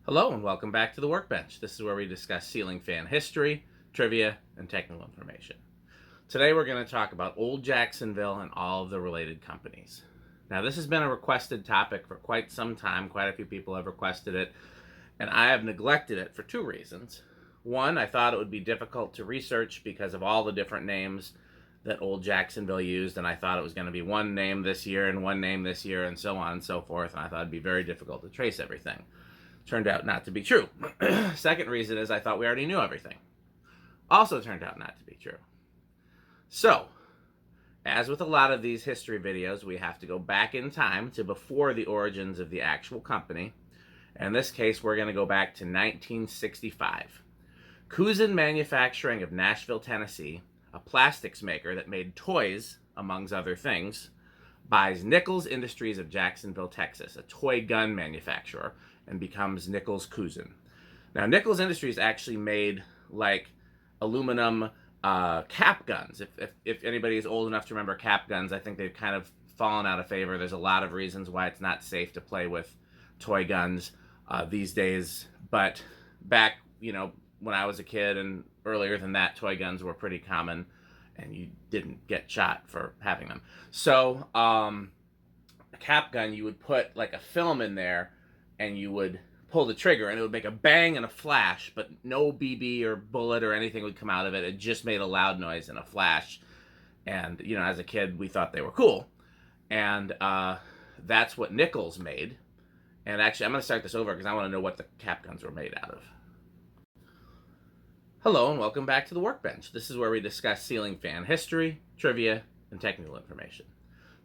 Hello and welcome back to the Workbench. This is where we discuss ceiling fan history, trivia, and technical information. Today we're going to talk about old Jacksonville and all of the related companies. Now this has been a requested topic for quite some time. Quite a few people have requested it, and I have neglected it for two reasons. One, I thought it would be difficult to research because of all the different names that old Jacksonville used, and I thought it was going to be one name this year and one name this year and so on and so forth, and I thought it'd be very difficult to trace everything. Turned out not to be true. Second reason is I thought we already knew everything. Also turned out not to be true. So, as with a lot of these history videos, we have to go back in time to before the origins of the actual company. In this case, we're going to go back to 1965. Kusan Manufacturing of Nashville, Tennessee, a plastics maker that made toys, amongst other things, buys Nichols Industries of Jacksonville, Texas, a toy gun manufacturer, and becomes Nichols Kusan. Now, Nichols Industries actually made like aluminum cap guns. If anybody is old enough to remember cap guns, I think they've kind of fallen out of favor. There's a lot of reasons why it's not safe to play with toy guns these days. But back, when I was a kid and earlier than that, toy guns were pretty common, and you didn't get shot for having them. So a cap gun, you would put like a film in there, and you would pull the trigger, and it would make a bang and a flash, but no BB or bullet or anything would come out of it. It just made a loud noise and a flash. And, as a kid, we thought they were cool. And that's what Nichols made. And actually, I'm going to start this over because I want to know what the cap guns were made out of. Hello, and welcome back to the Workbench. This is where we discuss ceiling fan history, trivia, and technical information.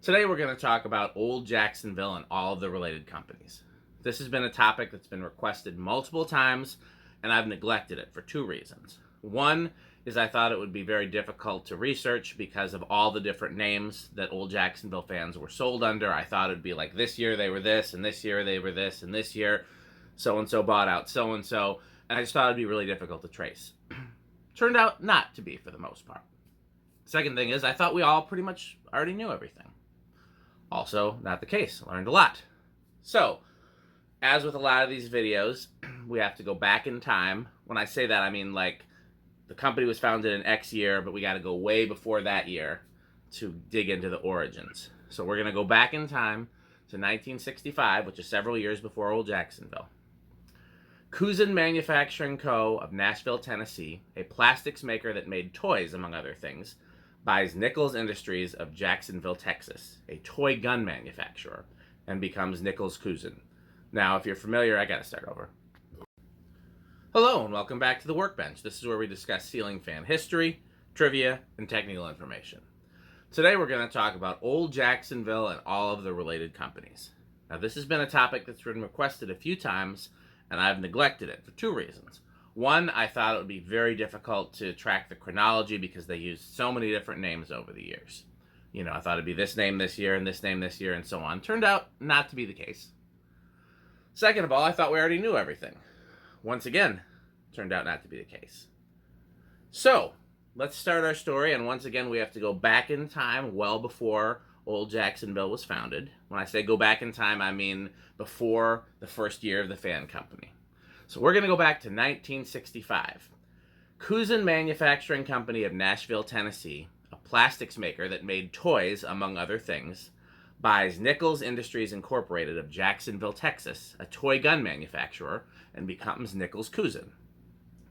Today, we're going to talk about old Jacksonville and all of the related companies. This has been a topic that's been requested multiple times, and I've neglected it for two reasons. One is I thought it would be very difficult to research because of all the different names that old Jacksonville fans were sold under. I thought it would be like this year they were this, and this year they were this, and this year so-and-so bought out so-and-so, and I just thought it would be really difficult to trace. Turned out not to be for the most part. Second thing is I thought we all pretty much already knew everything. Also, not the case. Learned a lot. So, as with a lot of these videos, we have to go back in time. When I say that, I mean like the company was founded in X year, but we got to go way before that year to dig into the origins. So we're going to go back in time to 1965, which is several years before old Jacksonville. Kusan Manufacturing Co. of Nashville, Tennessee, a plastics maker that made toys, among other things, buys Nichols Industries of Jacksonville, Texas, a toy gun manufacturer, and becomes Nichols Kusan. Now, if you're familiar, I gotta start over. Hello, and welcome back to the Workbench. This is where we discuss ceiling fan history, trivia, and technical information. Today, we're going to talk about old Jacksonville and all of the related companies. Now, this has been a topic that's been requested a few times, and I've neglected it for two reasons. One, I thought it would be very difficult to track the chronology because they used so many different names over the years. I thought it'd be this name this year and this name this year and so on. Turned out not to be the case. Second of all, I thought we already knew everything. Once again, turned out not to be the case. So, let's start our story, and once again, we have to go back in time well before old Jacksonville was founded. When I say go back in time, I mean before the first year of the fan company. So we're going to go back to 1965. Kusan Manufacturing Company of Nashville, Tennessee, a plastics maker that made toys, among other things, buys Nichols Industries Inc. of Jacksonville, Texas, a toy gun manufacturer, and becomes Nichols Kusan.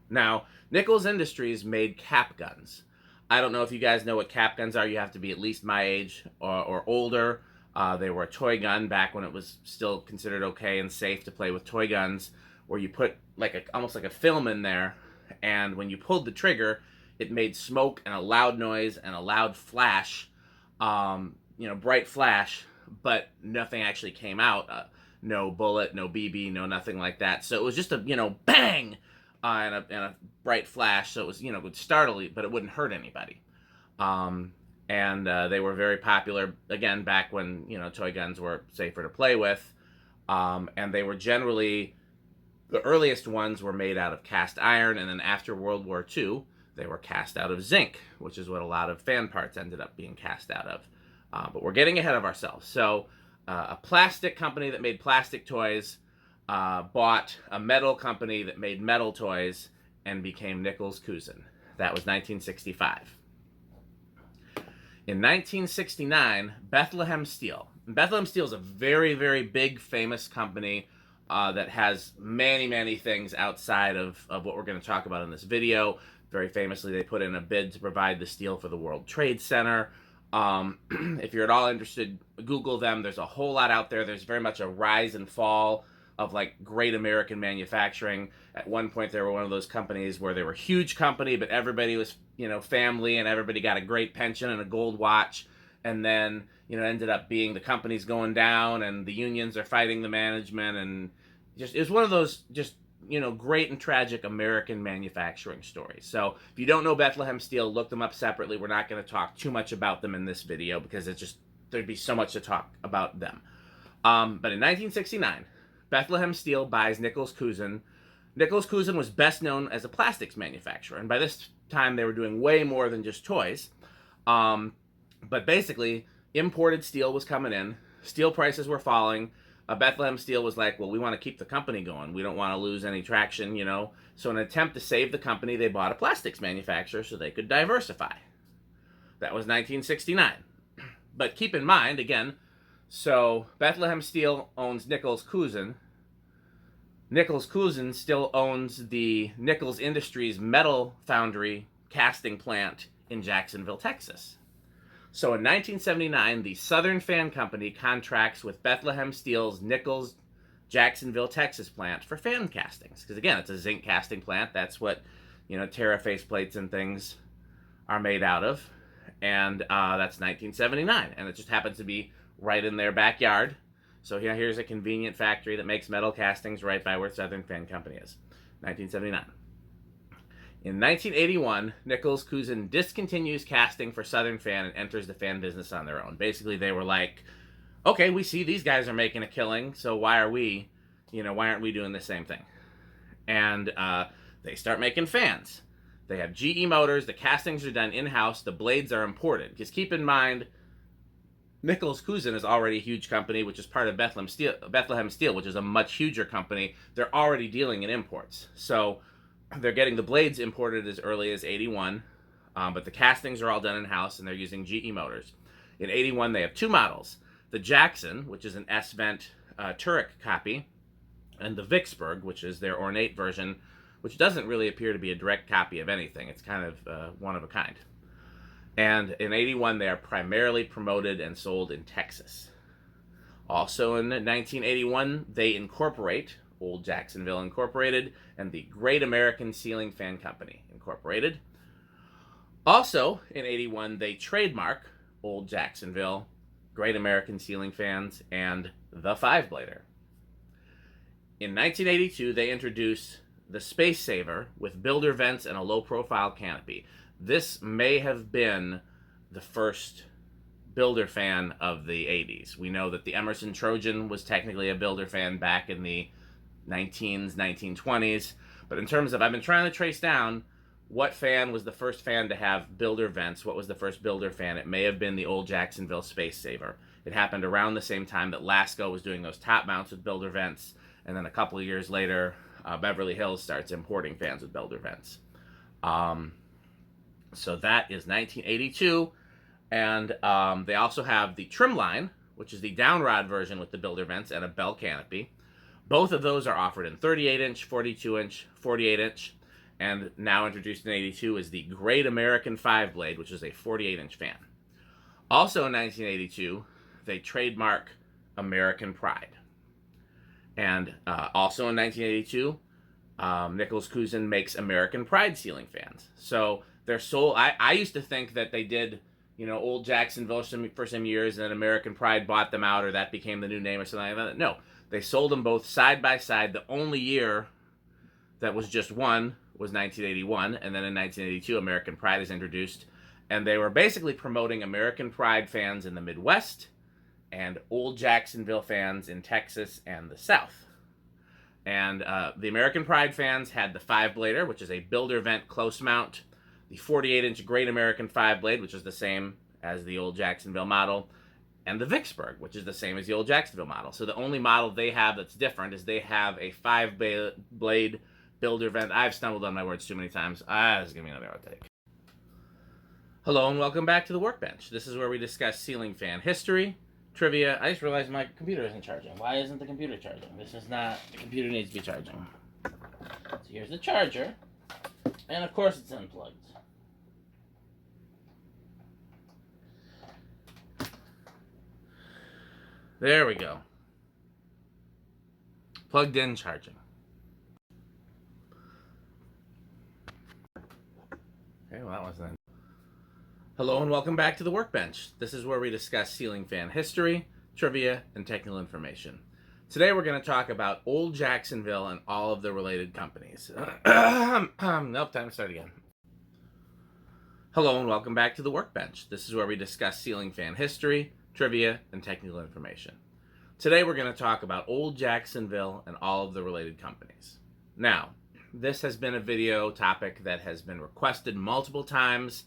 Now, Nichols Industries made cap guns. I don't know if you guys know what cap guns are. You have to be at least my age or older. They were a toy gun back when it was still considered okay and safe to play with toy guns, where you put almost like a film in there, and when you pulled the trigger, it made smoke and a loud noise and a loud flash. Bright flash, but nothing actually came out. No bullet, no BB, no nothing like that. So it was just a, bang and a bright flash. So it was, would startle you, but it wouldn't hurt anybody. And they were very popular, again, back when, toy guns were safer to play with. And they were generally, the earliest ones were made out of cast iron, and then after World War II, they were cast out of zinc, which is what a lot of fan parts ended up being cast out of. But we're getting ahead of ourselves. So a plastic company that made plastic toys bought a metal company that made metal toys and became Nichols Kusan. That was 1965. In 1969, Bethlehem Steel. Bethlehem Steel is a very, very big, famous company that has many, many things outside of what we're going to talk about in this video. Very famously, they put in a bid to provide the steel for the World Trade Center. If you're at all interested, Google them. There's a whole lot out there. There's very much a rise and fall of like great American manufacturing. At one point, they were one of those companies where they were a huge company, but everybody was, family, and everybody got a great pension and a gold watch. And then, ended up being the company's going down, and the unions are fighting the management, and just it's one of those just great and tragic American manufacturing stories. So if you don't know Bethlehem Steel, look them up separately. We're not going to talk too much about them in this video because there'd be so much to talk about them. But in 1969, Bethlehem Steel buys Nichols Kusan. Nichols Kusan was best known as a plastics manufacturer, and by this time they were doing way more than just toys. But basically, imported steel was coming in. Steel prices were falling. Bethlehem Steel was like, well, we want to keep the company going. We don't want to lose any traction, So in an attempt to save the company, they bought a plastics manufacturer so they could diversify. That was 1969. But keep in mind, again, so Bethlehem Steel owns Nichols Kusan. Nichols Kusan still owns the Nichols Industries metal foundry casting plant in Jacksonville, Texas. So in 1979, the Southern Fan Company contracts with Bethlehem Steel's Nichols, Jacksonville, Texas plant for fan castings. Because again, it's a zinc casting plant. That's what, Terra faceplates and things are made out of. And that's 1979. And it just happens to be right in their backyard. So here's a convenient factory that makes metal castings right by where Southern Fan Company is. 1979. In 1981, Nichols Kusan discontinues casting for Southern Fan and enters the fan business on their own. Basically, they were like, okay, we see these guys are making a killing, so why aren't we doing the same thing? And they start making fans. They have GE motors, the castings are done in-house, the blades are imported. Because keep in mind, Nichols Kusan is already a huge company, which is part of Bethlehem Steel, which is a much huger company. They're already dealing in imports. So they're getting the blades imported as early as 81, but the castings are all done in-house, and they're using GE motors. In 81, they have two models. The Jackson, which is an S-vent turret copy, and the Vicksburg, which is their ornate version, which doesn't really appear to be a direct copy of anything. It's kind of one of a kind. And in 81, they are primarily promoted and sold in Texas. Also in 1981, they incorporate Old Jacksonville Incorporated and the Great American Ceiling Fan Company Incorporated. Also in 81, they trademark Old Jacksonville, Great American Ceiling Fans, and the Five-Blader. In 1982, they introduce the Space Saver with builder vents and a low-profile canopy. This may have been the first builder fan of the 80s. We know that the Emerson Trojan was technically a builder fan back in the 1920s. But in terms of, I've been trying to trace down what fan was the first fan to have builder vents. What was the first builder fan? It may have been the Old Jacksonville Space Saver. It happened around the same time that Lasco was doing those top mounts with builder vents. And then a couple of years later, Beverly Hills starts importing fans with builder vents. So that is 1982. And they also have the Trimline, which is the downrod version with the builder vents and a bell canopy. Both of those are offered in 38-inch, 42-inch, 48-inch, and now introduced in 82 is the Great American 5-blade, which is a 48-inch fan. Also in 1982, they trademark American Pride. And also in 1982, Nichols Kusan makes American Pride ceiling fans. So they're sold. I used to think that they did, Old Jacksonville for some years, and then American Pride bought them out, or that became the new name or something like that. No. They sold them both side by side. The only year that was just one was 1981, and then in 1982, American Pride is introduced. And they were basically promoting American Pride fans in the Midwest and Old Jacksonville fans in Texas and the South. And the American Pride fans had the 5-blader, which is a builder vent close mount, the 48-inch Great American 5-blade, which is the same as the Old Jacksonville model, and the Vicksburg, which is the same as the old Jacksonville model. So the only model they have that's different is they have a 5-blade builder vent. I've stumbled on my words too many times. This is going to be another outtake. Hello and welcome back to the Workbench. This is where we discuss ceiling fan history, trivia. I just realized my computer isn't charging. Why isn't the computer charging? This is not, the computer needs to be charging. So here's the charger, and of course it's unplugged. There we go. Plugged in, charging. Okay, well that wasn't. Hello and welcome back to the Workbench. This is where we discuss ceiling fan history, trivia, and technical information. Today we're going to talk about old Jacksonville and all of the related companies. Nope, time to start again. Hello and welcome back to the Workbench. This is where we discuss ceiling fan history, trivia, and technical information. Today we're going to talk about old Jacksonville and all of the related companies. Now, this has been a video topic that has been requested multiple times,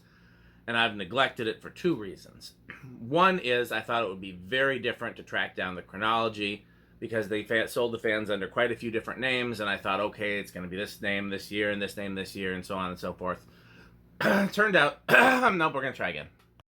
and I've neglected it for two reasons. One is I thought it would be very different to track down the chronology because they sold the fans under quite a few different names, and I thought, okay, it's going to be this name this year and this name this year and so on and so forth. Turned out, nope, we're going to try again.